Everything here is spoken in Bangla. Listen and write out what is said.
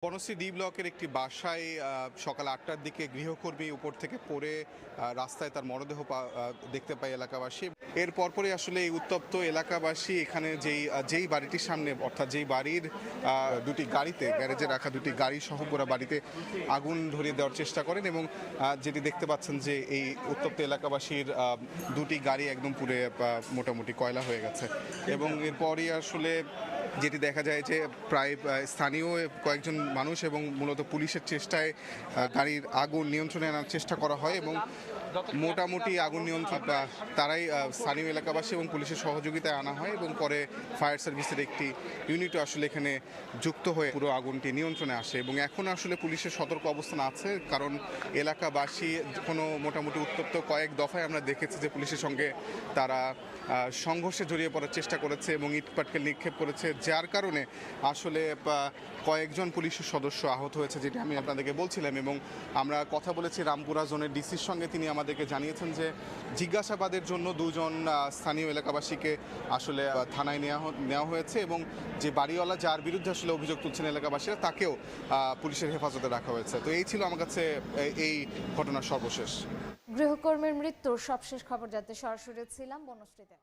বনশ্রী ডি ব্লকের একটি বাসায় সকাল ৮টার দিকে গৃহকর্মী উপর থেকে পড়ে রাস্তায় তার মরদেহ দেখতে পায় এলাকাবাসী। এর পরপরই আসলে এই উত্তপ্ত এলাকাবাসী এখানে যেই বাড়িটির সামনে, অর্থাৎ যেই বাড়ির দুটি গাড়িতে, গ্যারেজে রাখা দুটি গাড়ি সহ পুরো বাড়িতে আগুন ধরিয়ে দেওয়ার চেষ্টা করেন এবং যেটি দেখতে পাচ্ছেন যে এই উত্তপ্ত এলাকাবাসীর দুটি গাড়ি একদম পুড়ে মোটামুটি কয়লা হয়ে গেছে। এবং এরপরই আসলে যেটি দেখা যায় যে প্রায় স্থানীয় কয়েকজন মানুষ এবং মূলত পুলিশের চেষ্টায় গাড়ির আগুন নিয়ন্ত্রণে আনার চেষ্টা করা হয় এবং মোটামুটি আগুন নিয়ন্ত্রণ তারাই স্থানীয় এলাকাবাসী এবং পুলিশের সহযোগিতায় আনা হয় এবং পরে ফায়ার সার্ভিসের একটি ইউনিটও আসলে এখানে যুক্ত হয়ে পুরো আগুনটি নিয়ন্ত্রণে আসে। এবং এখন আসলে পুলিশের সতর্ক অবস্থান আছে, কারণ এলাকাবাসী কোনো মোটামুটি উত্তপ্ত কয়েক দফায় আমরা দেখেছি যে পুলিশের সঙ্গে তারা সংঘর্ষে জড়িয়ে পড়ার চেষ্টা করেছে এবং ইট পাটকেল নিক্ষেপ করেছে, যার কারণে আসলে কয়েকজন পুলিশের সদস্য আহত হয়েছে, যেটি আমি আপনাদেরকে বলছিলাম। এবং আমরা কথা বলেছি রামপুরা জোনের ডিসির সঙ্গে, তিনি আমাদেরকে জানিয়েছেন যে জিজ্ঞাসাবাদের জন্য দুজন স্থানীয় এলাকাবাসীকে আসলে থানায় নেওয়া হয়েছে এবং যে বাড়িওয়ালা যার বিরুদ্ধে আসলে অভিযোগ তুলছেন এলাকাবাসীরা, তাকেও পুলিশের হেফাজতে রাখা হয়েছে। তো এই ছিল আমার কাছে এই ঘটনার সর্বশেষ। গৃহকর্মীর মৃত্যুর সবশেষ খবর জানতে সরাসরি ছিলাম বনশ্রীতে।